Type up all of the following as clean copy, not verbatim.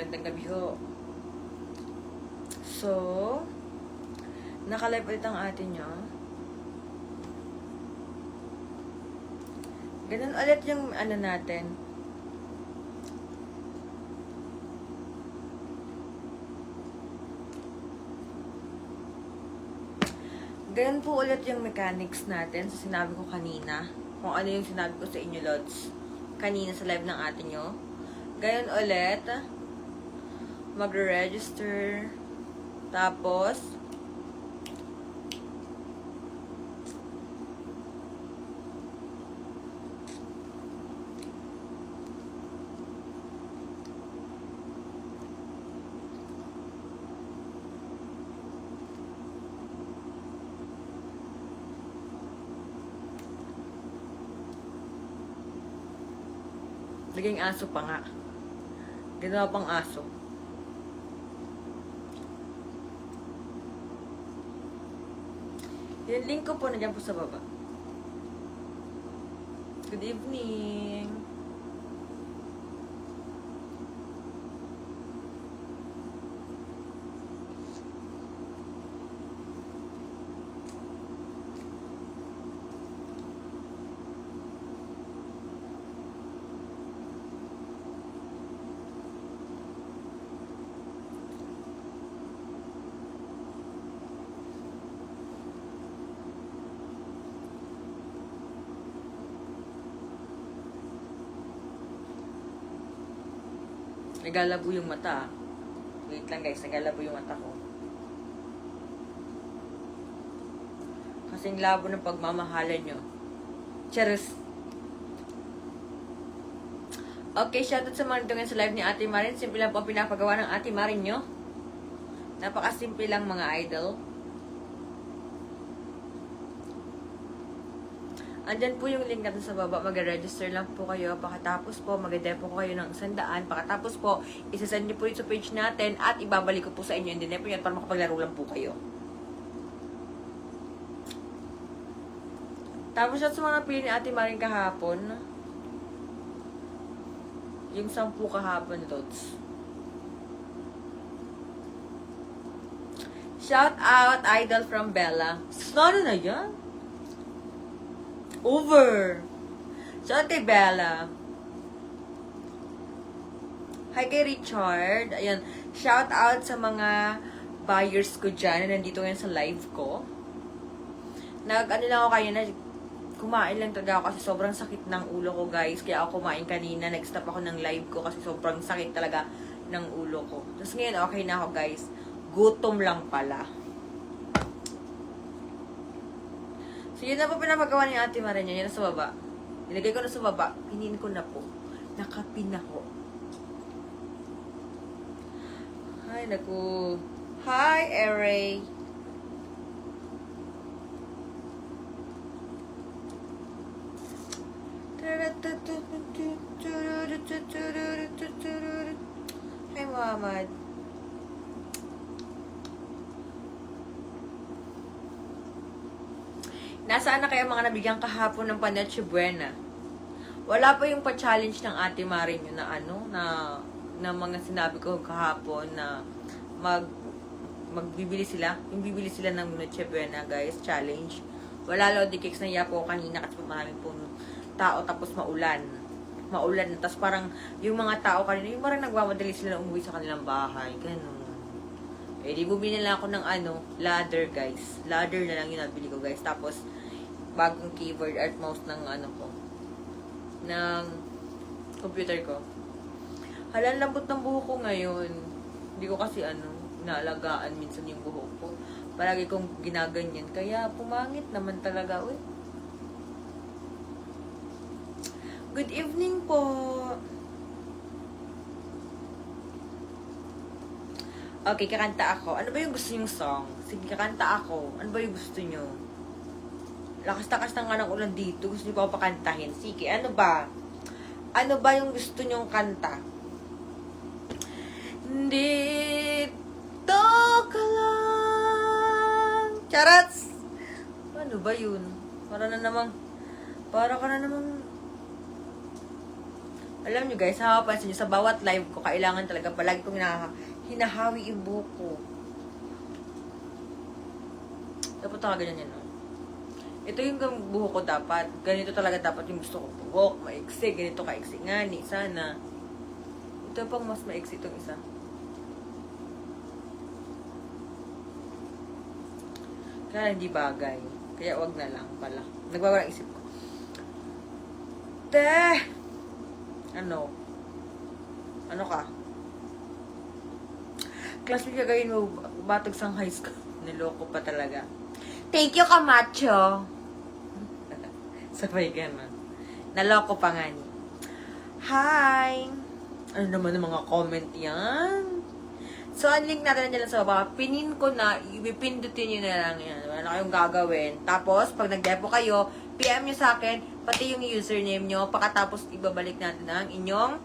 Magandang gabi ho. So, nakalive ulit ang atin nyo. Ganun ulit yung ano natin. Ganun po ulit yung mechanics natin sa sinabi ko kanina. Kung ano yung sinabi ko sa inyo, Lods. Kanina sa live ng atin nyo. Ganun ulit. Mag-register. Tapos, naging aso pa nga. Ginawa pang aso. Yung link ko po nandiyan po sa baba. Good evening. Nagalabo yung mata. Wait lang guys, nagalabo yung mata ko. Kasing labo ng pagmamahalan nyo. Cheers! Okay, shoutout sa mga nito sa live ni Ate Marin. Simple lang po ang pinapagawa ng Ate Marin nyo. Napakasimple lang mga idol. Andyan po yung link natin sa baba. Mag-register lang po kayo. Pakatapos po, mag-depo po kayo ng 100. Pakatapos po, isasend nyo po yun sa page natin at ibabalik ko po sa inyo. Hindi na po yan para makapaglaro lang po kayo. Tapos at sa mga napili ni Ate Maring kahapon, yung 10 kahapon, Tots. Shout out, idol from Bella. Sana na yan? Over. Shout out kay Bella. Hi kay Richard. Ayan. Shout out sa mga buyers ko dyan na nandito ngayon sa live ko. Ano lang ako kayo na kumain lang talaga ako kasi sobrang sakit ng ulo ko, guys. Kaya ako kumain kanina. Nag-stop ako ng live ko kasi sobrang sakit talaga ng ulo ko. Tapos ngayon, okay na ako, guys. Gutom lang pala. So, yun na po pinapagawa ni Ate Marin niya. Yan na sa baba. Nilagay ko na sa baba. Pinin ko na po. Nakapin ako. Hi, naku. Hi, Ere. Hi, Muhammad. Nasaan na kaya mga nabigyan kahapon ng Panoche Buena? Wala pa yung pa-challenge ng Ate Marin yun na ano, na mga sinabi ko kahapon na magbibili sila. Yung bibili sila ng Noche Buena, guys, challenge. Wala Lodi Cakes na iya po kanina kasi maraming po tao tapos maulan. Maulan. Tapos parang yung mga tao kanina, yung parang nagmamadali sila na umuwi sa kanilang bahay. Ganun. Eh, di bumili na lang ako ng ladder, guys. Ladder na lang yung nabili ko, guys. Tapos, bagong keyboard at mouse ng ng computer ko. Hala, lambot ng buhok ko ngayon. Hindi ko kasi naalagaan minsan yung buhok ko. Palagi kong ginaganyan. Kaya pumangit naman talaga. Uy. Good evening po. Okay, kakanta ako. Ano ba yung gusto nyong song? Sige, kakanta ako. Ano ba yung gusto nyo? Lakas-takas na nga ng ulan dito. Gusto nyo pa ako pakantahin. Sige, ano ba? Ano ba yung gusto nyong kanta? Dito ka lang. Charats! Ano ba yun? Para ka na namang Alam nyo guys, napapansin nyo, sa bawat live ko, kailangan talaga palagi kong hinahawi yung buhok ko. Dapat talaga ganyan yan, no? Ito yung buhok ko dapat. Ganito talaga dapat yung gusto ko buhok. Maiksi, ganito kaiksi nga ni sana. Ito pang mas maiksi itong isa. Kaya hindi bagay. Kaya wag na lang pala. Nagbawalang isip ko. Te! Ano? Ano ka? Classmate ka gawin mo batag sang high school. Niloko pa talaga. Thank you, Camacho! Sabay ganun. Naloko pa nga ni. Hi! Ano naman ang mga comment yan? So, ang link natin dyan sa baba, pinin ko na, ipindutin nyo na lang yan. Wala na kayong gagawin. Tapos, pag nag-depo kayo, PM nyo sa akin, pati yung username nyo, pakatapos ibabalik natin ang inyong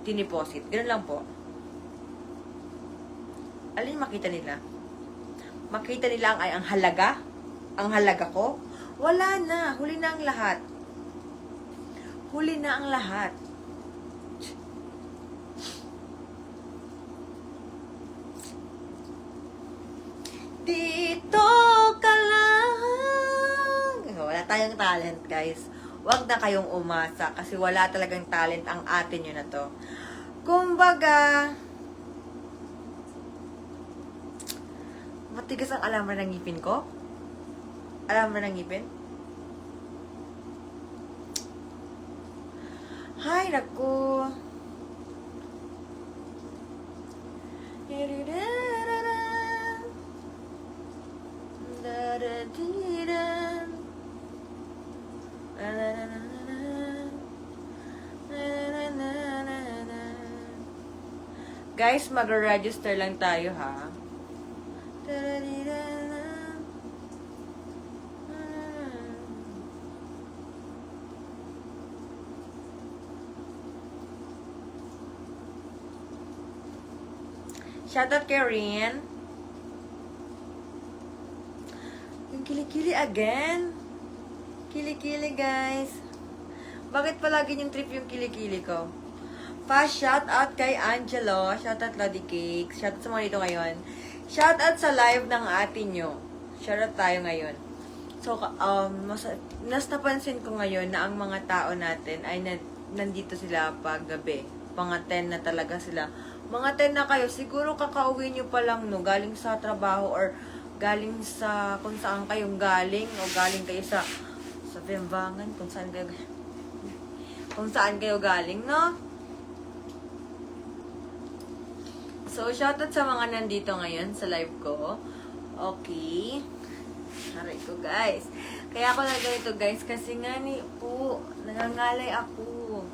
tiniposit. Ganun lang po. Alin makita nila? Makita nila ang halaga? Ang halaga ko? Wala na. Huli na ang lahat. Huli na ang lahat. Dito ka lang. Wala tayong talent, guys. Huwag na kayong umasa kasi wala talagang talent ang atin nyo na to. Kumbaga, matigas ang alambre ng ngipin ko. Alambre ng ngipin? Hay, naku. Guys, mag-register lang tayo, ha? Shoutout kay Rian. Yung kilikili again. Kilikili, guys. Bakit palagi yung trip yung kilikili ko? Shoutout kay Angelo. Shoutout Lodi Cakes. Shoutout sa mga dito ngayon. Shoutout sa live ng atin nyo. Shoutout tayo ngayon. So, mas napansin ko ngayon na ang mga tao natin ay nandito sila pag gabi. Mga 10 na talaga sila. Mga 10 na kayo, siguro kakauwi nyo pa lang, no? Galing sa trabaho or galing sa kung saan kayong galing o galing kayo sa Bembangan, kung saan kayo galing, no? So, shoutout sa mga nandito ngayon sa live ko. Okay. Aray ko, guys. Kaya ako na ganito, guys, kasi nga nangangalay ako.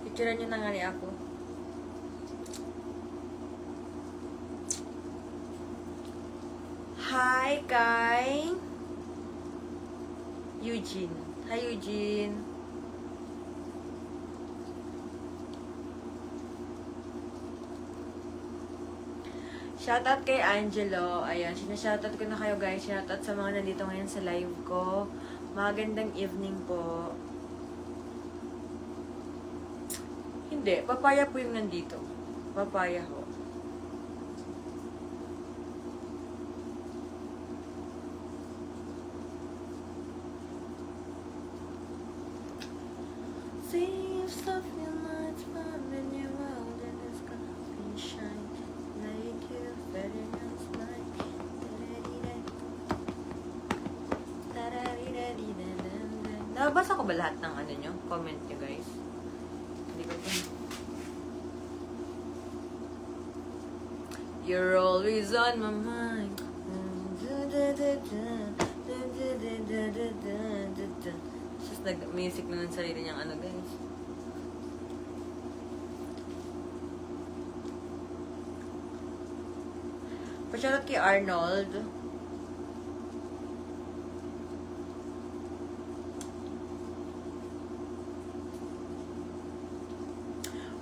Picturean nyo na nga ni ako. Hi, kay Eugene. Hi, Eugene. Shoutout kay Angelo. Ayan, sinashoutout ko na kayo, guys. Shoutout sa mga nandito ngayon sa live ko. Magandang evening po. Hindi, papaya po yung nandito. Papaya ho. Nabasa ko ba lahat ng ano nyo? Comment nyo, guys. Hindi ko pa. You're always on my mind. Just nag-music na ng sarili niyang ano, guys. Pa-shoutout kay Arnold.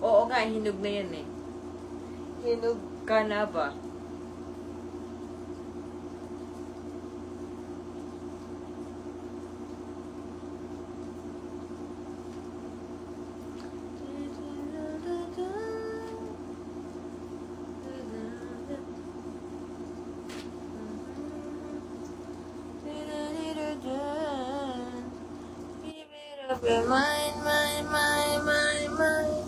Oo nga, hinog na yan eh. Hinog ka na ba? Mine, mine, mine, mine, mine.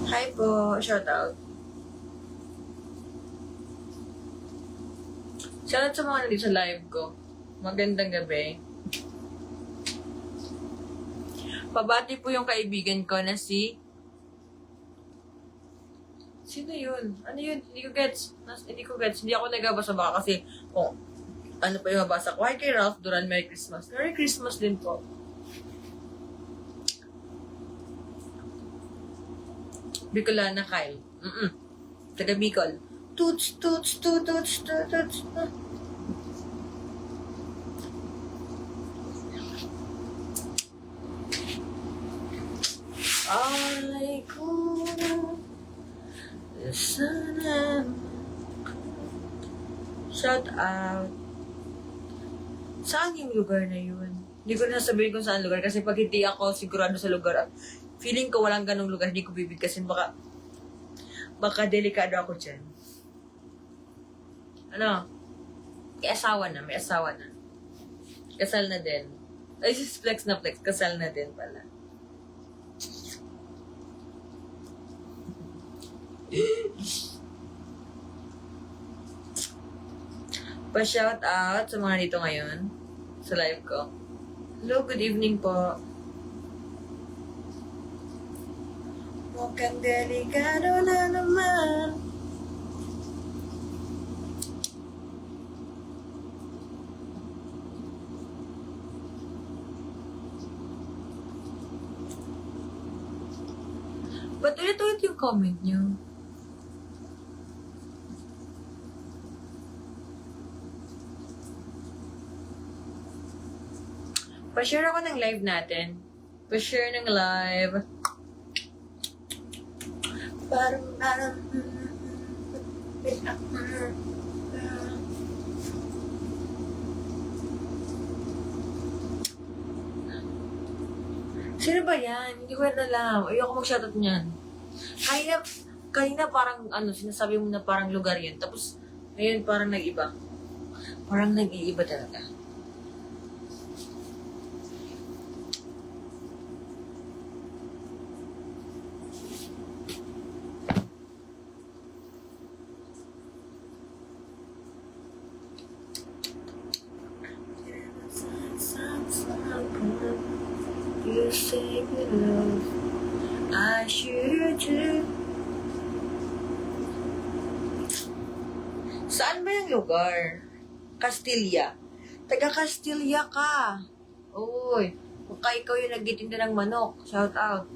Hi po, shout out. Shout out sa mga nandito sa live ko. Magandang gabi. Pabati po yung kaibigan ko na si... Sino yun? Ano yun? Hindi ko gets. Hindi ako nagabasa baka kasi kung ano pa yung mabasa ko. Hi kay Ralph Duran, Merry Christmas. Merry Christmas din po. Bicolana Kyle. Taga Bicol. Toots, toots, toots, toots, toots. Ay, ko sana. Shout out. Saan yung lugar na yun? Hindi ko na sabihin kung saan lugar kasi pag hindi ako sigurado sa lugar, feeling ko walang ganong lugar, hindi ko bibigkasin. Baka delikado ako dyan. Ano? May asawa na. Kasal na din. Ay, flex na flex. Kasal na din pala. Pa-shout out sa mga dito ngayon sa live ko. Hello, good evening po. Mukhang delikado na naman. Ba't ulit-ulit yung comment nyo? Pa-share ako ng live natin. Pa-share ng live. Sino ba yan? Hindi ko na alam. Ayoko mag-shoutout niyan. Kanina parang sinasabi mo na parang lugar yun. Tapos, ngayon parang nag-iba. Parang nag-iiba talaga. You say you love, I should do. Saan ba yung lugar? Castilla. Taga Castilla ka. Uy, baka ikaw yung nagtitinda ng manok. Shout out.